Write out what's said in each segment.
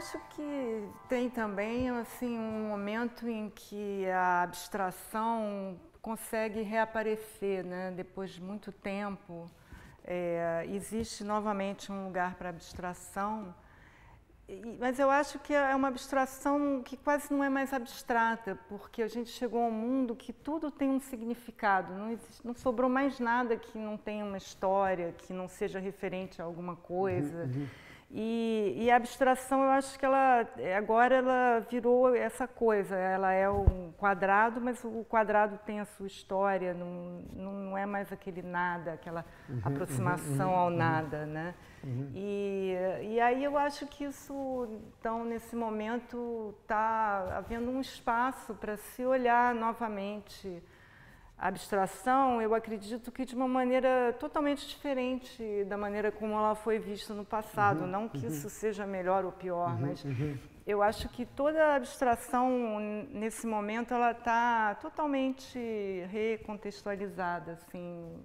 acho que tem também assim, um momento em que a abstração consegue reaparecer, né? Depois de muito tempo. Existe novamente um lugar para abstração, mas eu acho que é uma abstração que quase não é mais abstrata, porque a gente chegou a um mundo que tudo tem um significado, não sobrou mais nada que não tenha uma história, que não seja referente a alguma coisa. E a abstração, eu acho que agora ela virou essa coisa, ela é um quadrado, mas o quadrado tem a sua história, não é mais aquele nada, aquela aproximação ao nada, né? E aí eu acho que isso, então, nesse momento, está havendo um espaço para se olhar novamente a abstração, eu acredito que de uma maneira totalmente diferente da maneira como ela foi vista no passado. Não que isso seja melhor ou pior, mas eu acho que toda a abstração, nesse momento, ela está totalmente recontextualizada, assim.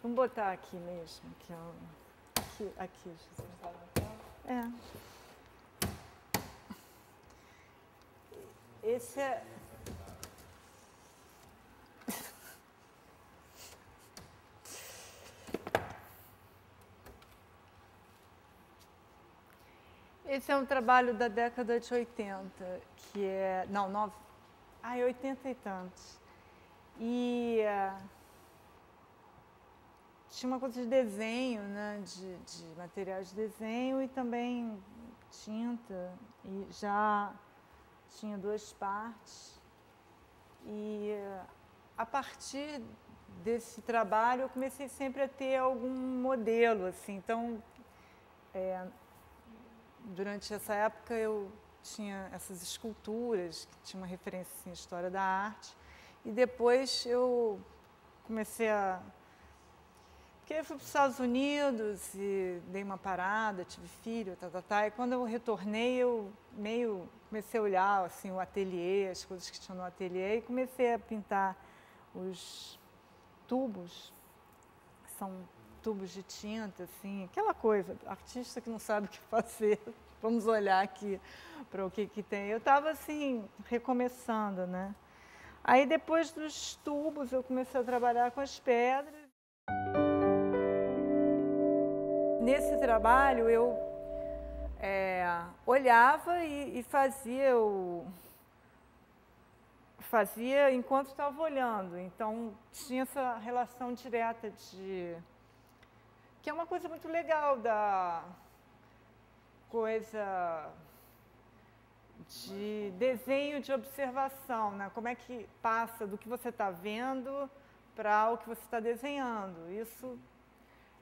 Vamos botar aqui mesmo, aqui, Jesus. Esse é... Esse é um trabalho da década de 80, que é... Não, 80 e tantos. E tinha uma coisa de desenho, né? De materiais de desenho e também tinta. E já tinha duas partes. E a partir desse trabalho eu comecei sempre a ter algum modelo, assim. Então, durante essa época eu tinha essas esculturas que tinham uma referência assim, à história da arte. E depois eu comecei a... Porque eu fui para os Estados Unidos e dei uma parada, tive filho, e quando eu retornei, eu meio comecei a olhar assim, o ateliê, as coisas que tinham no ateliê, e comecei a pintar os tubos, que são tubos de tinta, assim, aquela coisa, artista que não sabe o que fazer, vamos olhar aqui para o que tem. Eu estava assim, recomeçando, né? Aí depois dos tubos eu comecei a trabalhar com as pedras. Nesse trabalho eu olhava e fazia enquanto estava olhando. Então tinha essa relação direta que é uma coisa muito legal da coisa de desenho de observação, né? Como é que passa do que você está vendo para o que você está desenhando. Isso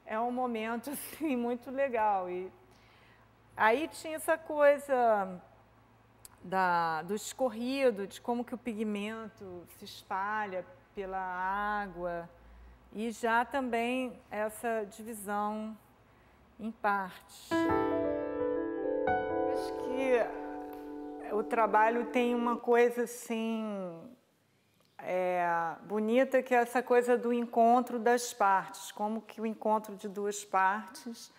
é um momento assim, muito legal. E aí tinha essa coisa do escorrido, de como que o pigmento se espalha pela água, e já também essa divisão em partes. Acho que o trabalho tem uma coisa assim bonita, que é essa coisa do encontro das partes, como que o encontro de duas partes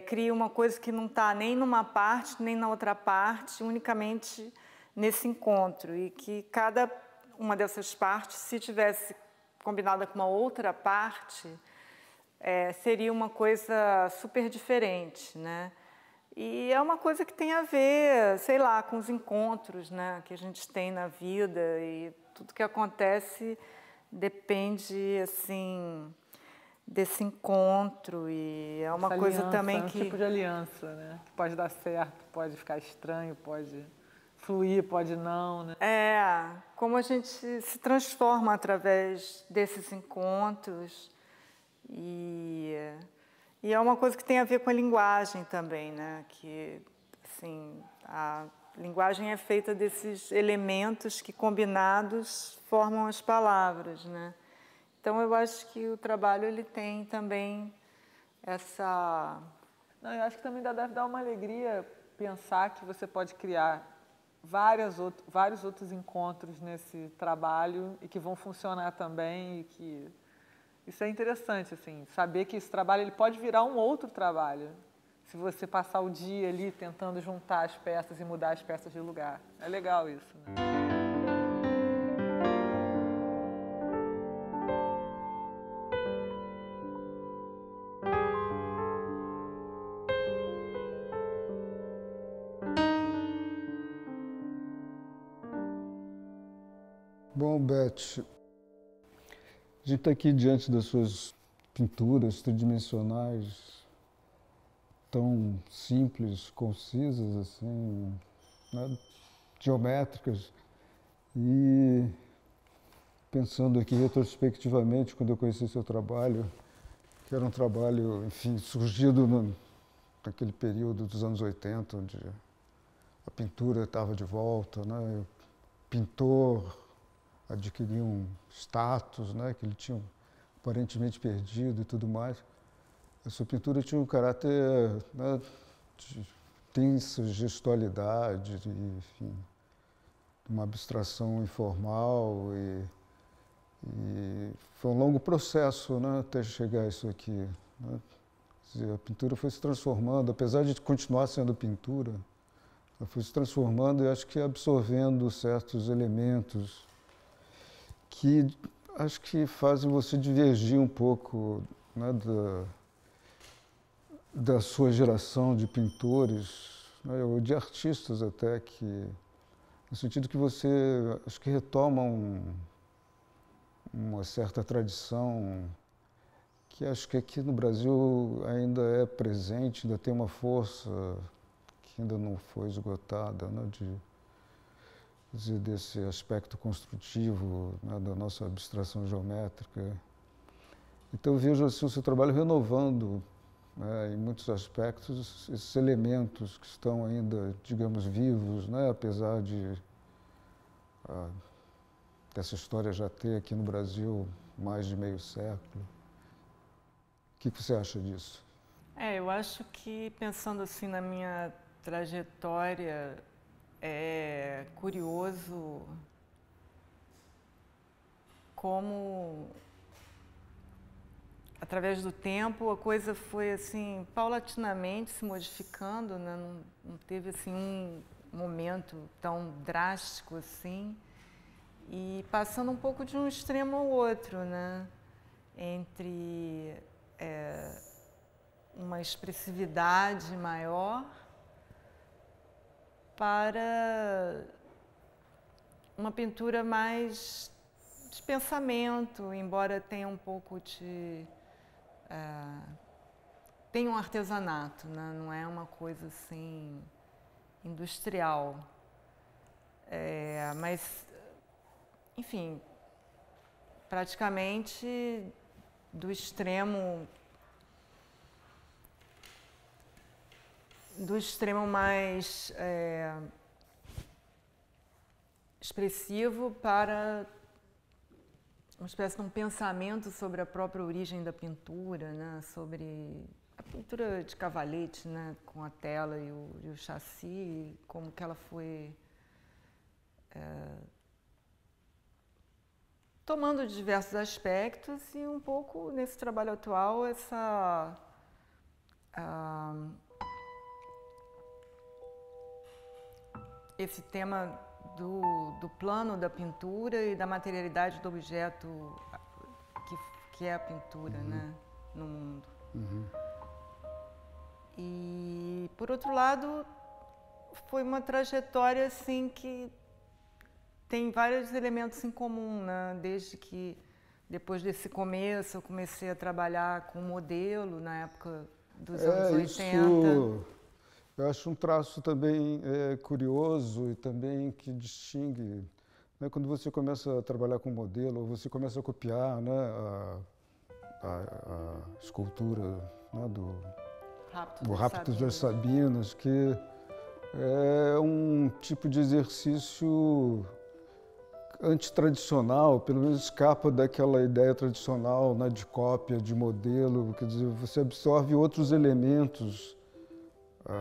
cria uma coisa que não está nem numa parte, nem na outra parte, unicamente nesse encontro, e que cada uma dessas partes, se tivesse combinada com uma outra parte, seria uma coisa super diferente, né? E é uma coisa que tem a ver, sei lá, com os encontros, né, que a gente tem na vida, e tudo que acontece depende, assim, desse encontro, e é uma Essa coisa aliança, também um que... tipo de aliança, né? Pode dar certo, pode ficar estranho, pode fluir, pode não, né? Como a gente se transforma através desses encontros, e é uma coisa que tem a ver com a linguagem também, né? Que, assim, a linguagem é feita desses elementos que, combinados, formam as palavras, né? Então, eu acho que o trabalho ele tem também essa... Não, eu acho que também deve dar uma alegria pensar que você pode criar vários outros encontros nesse trabalho e que vão funcionar também, e que isso é interessante, assim, saber que esse trabalho ele pode virar um outro trabalho, se você passar o dia ali tentando juntar as peças e mudar as peças de lugar. É legal isso, né? Bom, Beth, a gente está aqui diante das suas pinturas tridimensionais, tão simples, concisas, assim, né, geométricas. E pensando aqui retrospectivamente, quando eu conheci seu trabalho, que era um trabalho, enfim, surgido naquele período dos anos 80, onde a pintura estava de volta, né? O pintor adquiria um status, né, que ele tinha aparentemente perdido e tudo mais. A sua pintura tinha um caráter, né, de tensa gestualidade, enfim, uma abstração informal e foi um longo processo, né, até chegar a isso aqui, né? Quer dizer, a pintura foi se transformando, apesar de continuar sendo pintura, ela foi se transformando e acho que absorvendo certos elementos que acho que fazem você divergir um pouco, né, da sua geração de pintores, né, ou de artistas até, que no sentido que você acho que retoma uma certa tradição que acho que aqui no Brasil ainda é presente, ainda tem uma força que ainda não foi esgotada, né, desse aspecto construtivo, né, da nossa abstração geométrica. Então eu vejo assim, o seu trabalho renovando, né, em muitos aspectos esses elementos que estão ainda, digamos, vivos, né, apesar de dessa história já ter aqui no Brasil mais de meio século. O que você acha disso? Eu acho que, pensando assim na minha trajetória, é curioso como, através do tempo, a coisa foi assim paulatinamente se modificando, né? Não teve assim um momento tão drástico assim, e passando um pouco de um extremo ao outro, né? Entre uma expressividade maior para uma pintura mais de pensamento, embora tenha um pouco de... tem um artesanato, né? Não é uma coisa assim industrial. Mas, enfim, praticamente do extremo mais expressivo para uma espécie de um pensamento sobre a própria origem da pintura, né? Sobre a pintura de cavalete, né? Com a tela e o chassi, como que ela foi tomando diversos aspectos, e um pouco nesse trabalho atual esse tema do plano da pintura e da materialidade do objeto que é a pintura, né, no mundo. E, por outro lado, foi uma trajetória assim que tem vários elementos em comum, né? Desde que, depois desse começo, eu comecei a trabalhar com modelo na época dos anos 80. Isso, eu acho um traço também curioso e também que distingue, né, quando você começa a trabalhar com modelo, ou você começa a copiar, né, a escultura, né, do Rapto das Sabinas, que é um tipo de exercício antitradicional, pelo menos escapa daquela ideia tradicional, né, de cópia, de modelo, quer dizer, você absorve outros elementos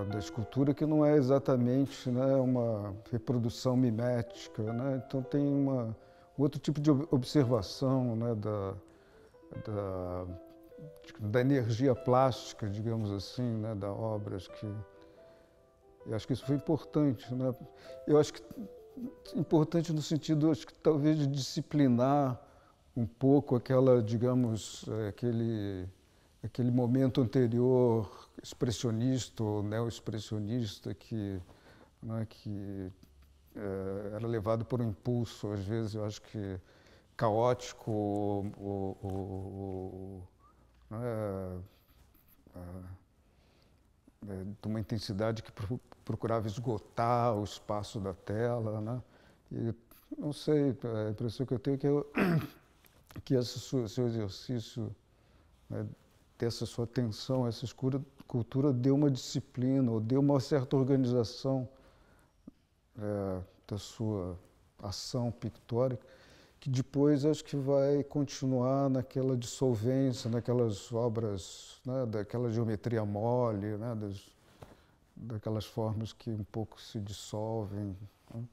da escultura, que não é exatamente, né, uma reprodução mimética, né? Então tem outro tipo de observação, né, da energia plástica, digamos assim, né, da obra. Eu acho que isso foi importante, né? Eu acho que importante no sentido, acho que talvez de disciplinar um pouco aquela, digamos, aquele momento anterior expressionista ou neo-expressionista né, que era levado por um impulso, às vezes, eu acho que caótico né, de uma intensidade que procurava esgotar o espaço da tela, né? E não sei, a impressão que eu tenho é que esse seu exercício, né, dessa sua atenção a essa cultura deu uma disciplina, ou deu uma certa organização da sua ação pictórica, que depois acho que vai continuar naquela dissolvência, naquelas obras, né, daquela geometria mole, né, daquelas formas que um pouco se dissolvem, né?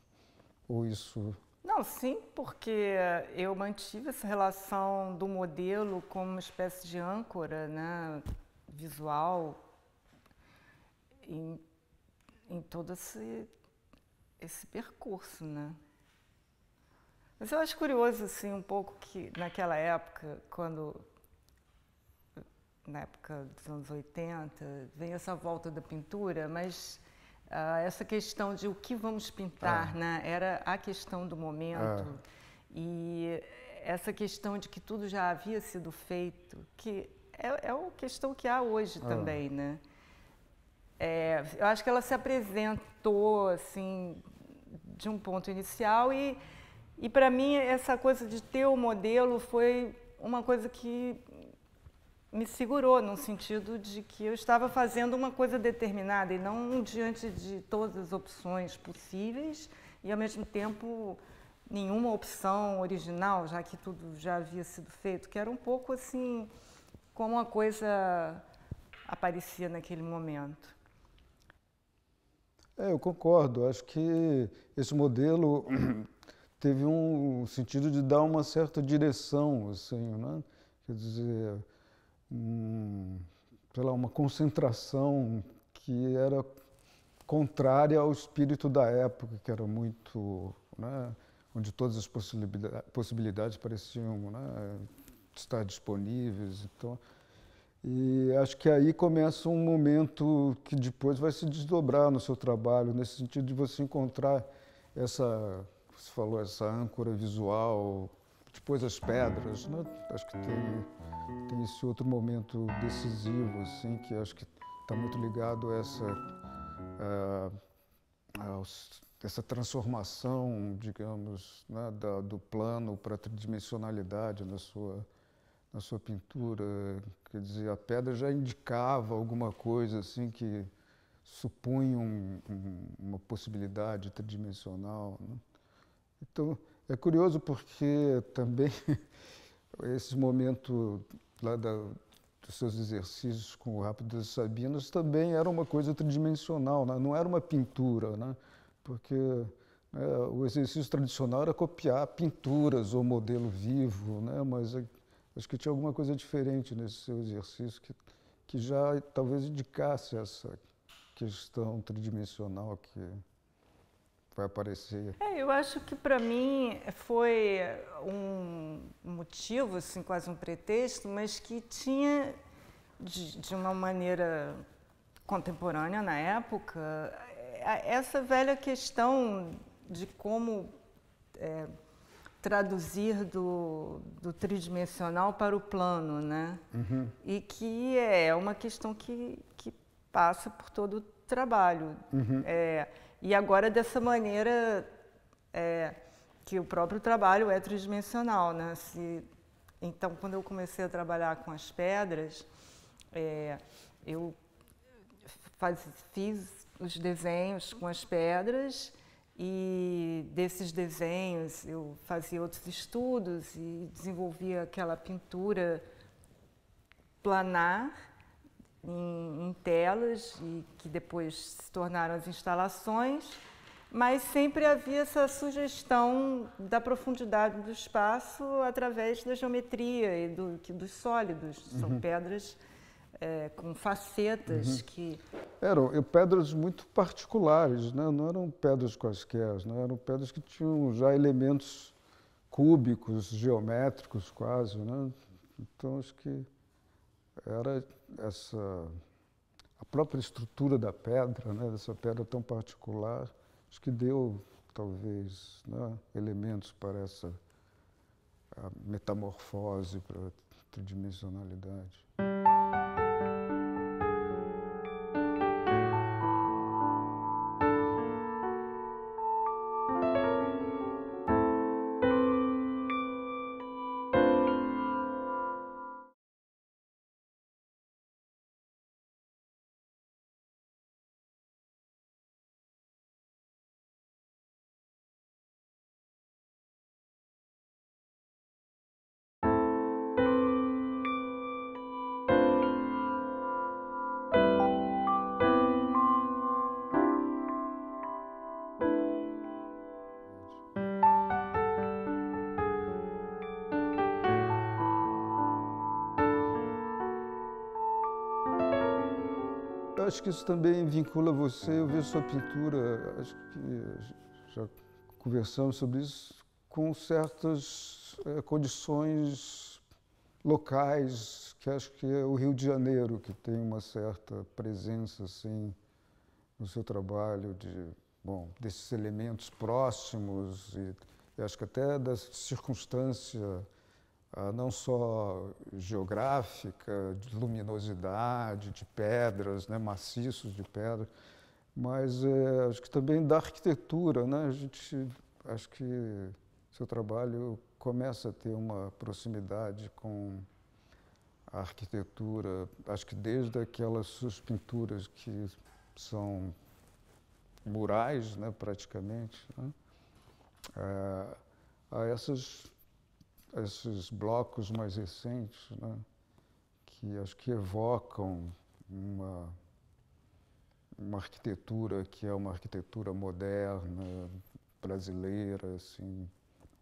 Ou isso... Não, sim, porque eu mantive essa relação do modelo como uma espécie de âncora, né, visual em todo esse percurso, né? Mas eu acho curioso, assim, um pouco que naquela época, na época dos anos 80, vem essa volta da pintura, mas essa questão de o que vamos pintar, né, era a questão do momento. E essa questão de que tudo já havia sido feito, que é uma questão que há hoje também, né? Eu acho que ela se apresentou, assim, de um ponto inicial e para mim, essa coisa de ter o modelo foi uma coisa que me segurou, no sentido de que eu estava fazendo uma coisa determinada e não diante de todas as opções possíveis e, ao mesmo tempo, nenhuma opção original, já que tudo já havia sido feito, que era um pouco assim como a coisa aparecia naquele momento. Eu concordo. Acho que esse modelo teve um sentido de dar uma certa direção, assim, né? Quer dizer, sei lá, uma concentração que era contrária ao espírito da época, que era muito, né, onde todas as possibilidades pareciam, né, estar disponíveis. Então, e acho que aí começa um momento que depois vai se desdobrar no seu trabalho, nesse sentido de você encontrar você falou, essa âncora visual, depois as pedras, né? Acho que tem esse outro momento decisivo, assim, que acho que está muito ligado a essa transformação, digamos, né, do plano para a tridimensionalidade na sua pintura. Quer dizer, a pedra já indicava alguma coisa assim que supunha uma possibilidade tridimensional, né? Então, é curioso porque também esse momento lá dos seus exercícios com o Rápido das Sabinas também era uma coisa tridimensional, né? Não era uma pintura, né? Porque o exercício tradicional era copiar pinturas ou modelo vivo, né? Mas acho que tinha alguma coisa diferente nesse seu exercício que já talvez indicasse essa questão tridimensional que vai aparecer. Eu acho que para mim foi um motivo, assim, quase um pretexto, mas que tinha, de uma maneira contemporânea na época, essa velha questão de como traduzir do tridimensional para o plano, né? Uhum. E que é uma questão que passa por todo o trabalho. Uhum. E agora, dessa maneira, que o próprio trabalho é tridimensional, né? Então, quando eu comecei a trabalhar com as pedras, eu fiz os desenhos com as pedras e desses desenhos eu fazia outros estudos e desenvolvia aquela pintura planar em telas e que depois se tornaram as instalações, mas sempre havia essa sugestão da profundidade do espaço através da geometria e dos sólidos. São pedras com facetas que... Eram pedras muito particulares, né? Não eram pedras quaisquer, né? Eram pedras que tinham já elementos cúbicos, geométricos quase, né? Então, acho que era a própria estrutura da pedra, né? Dessa pedra tão particular, acho que deu, talvez, né? Elementos para essa metamorfose, para a tridimensionalidade. Eu acho que isso também vincula você, eu vejo sua pintura, acho que já conversamos sobre isso, com certas condições locais, que acho que é o Rio de Janeiro, que tem uma certa presença assim, no seu trabalho, desses elementos próximos, e acho que até da circunstância não só geográfica, de luminosidade, de pedras, né, maciços de pedra, mas acho que também da arquitetura, né? Acho que seu trabalho começa a ter uma proximidade com a arquitetura, acho que desde aquelas suas pinturas que são murais, né, praticamente, né? A esses blocos mais recentes, né, que acho que evocam uma arquitetura que é uma arquitetura moderna, brasileira, assim,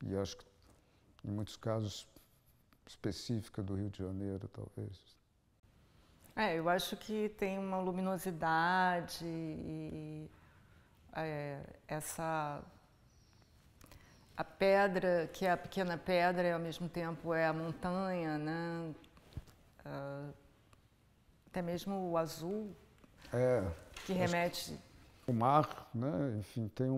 e acho que em muitos casos específica do Rio de Janeiro, talvez. Eu acho que tem uma luminosidade e a pedra, que é a pequena pedra e ao mesmo tempo é a montanha, né? Até mesmo o azul, que remete... O mar, né? Enfim, tem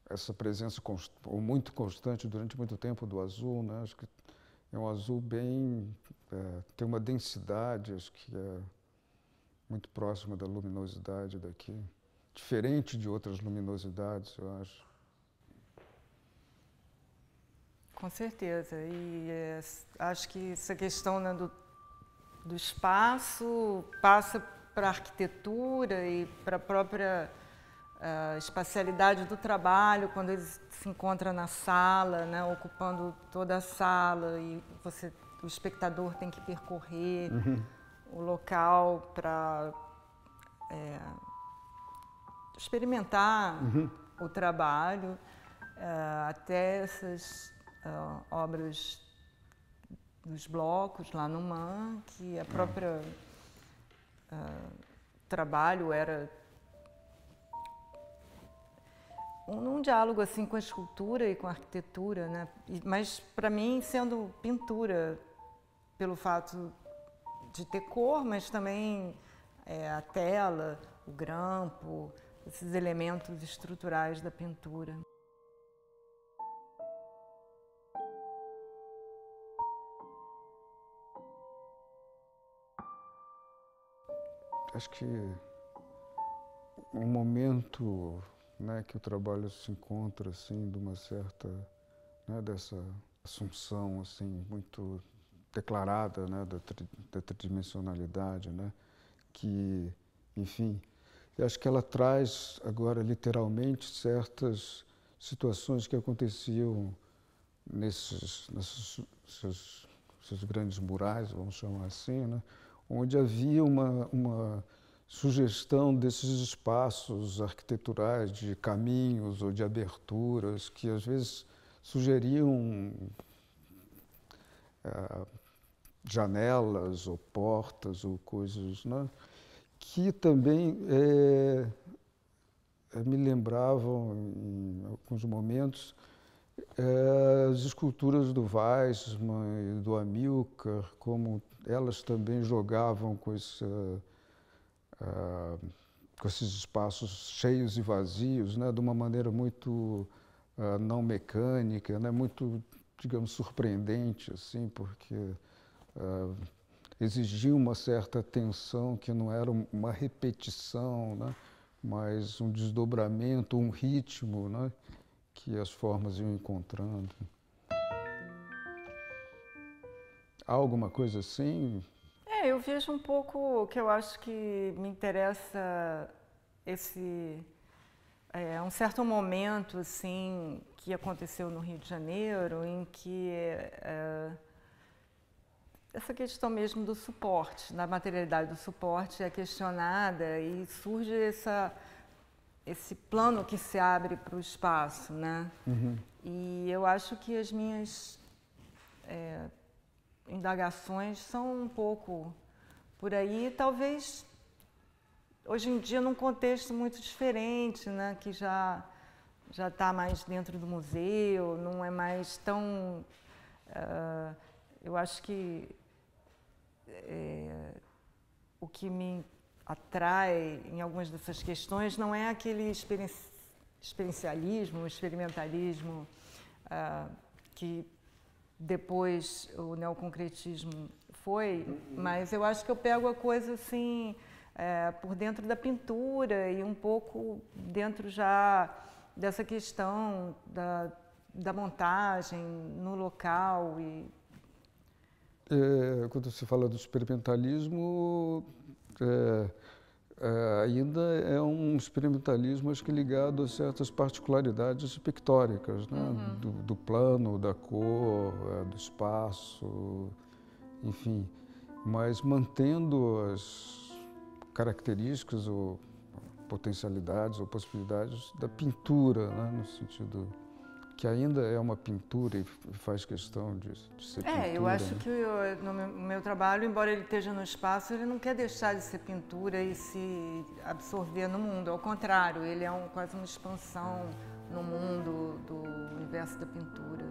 essa presença muito constante durante muito tempo do azul, né? Acho que é um azul bem... tem uma densidade, acho que é muito próxima da luminosidade daqui. Diferente de outras luminosidades, eu acho. Com certeza. E acho que essa questão, né, do espaço passa para a arquitetura e para a própria espacialidade do trabalho, quando ele se encontra na sala, né, ocupando toda a sala e o espectador tem que percorrer o local para experimentar o trabalho, até essas obras dos blocos lá no MAM, que a própria trabalho era um diálogo assim com a escultura e com a arquitetura, né? Mas para mim sendo pintura pelo fato de ter cor, mas também a tela, o grampo, esses elementos estruturais da pintura. Acho que um momento, né, que o trabalho se encontra assim de uma certa, né, dessa assunção assim muito declarada, né, da tridimensionalidade, né, que, enfim, eu acho que ela traz agora literalmente certas situações que aconteciam nesses esses grandes murais, vamos chamar assim, né? Onde havia uma sugestão desses espaços arquiteturais, de caminhos ou de aberturas, que às vezes sugeriam janelas ou portas ou coisas, né? Que também me lembravam, em alguns momentos, as esculturas do Weissmann e do Amilcar, como elas também jogavam com esses espaços cheios e vazios, né, de uma maneira muito não mecânica, né, muito, digamos, surpreendente, assim, porque exigia uma certa atenção que não era uma repetição, né, mas um desdobramento, um ritmo, né, que as formas iam encontrando. Há alguma coisa assim? Eu vejo um pouco que eu acho que me interessa um certo momento assim que aconteceu no Rio de Janeiro, em que essa questão mesmo do suporte, da materialidade do suporte é questionada e surge esse plano que se abre para o espaço, né? Uhum. E eu acho que as minhas indagações são um pouco por aí, talvez hoje em dia num contexto muito diferente, né? Que já está mais dentro do museu, não é mais tão... eu acho que o que me atrai em algumas dessas questões não é aquele experiencialismo, experimentalismo que depois o neoconcretismo foi, mas eu acho que eu pego a coisa assim por dentro da pintura e um pouco dentro já dessa questão da montagem no local. Quando se fala do experimentalismo, ainda é um experimentalismo, acho que ligado a certas particularidades pictóricas, né? Uhum. Do plano, da cor, do espaço, enfim, mas mantendo as características ou potencialidades ou possibilidades da pintura, né? No sentido que ainda é uma pintura e faz questão de ser pintura. Eu acho que no meu trabalho, embora ele esteja no espaço, ele não quer deixar de ser pintura e se absorver no mundo. Ao contrário, ele é quase uma expansão no mundo do universo da pintura.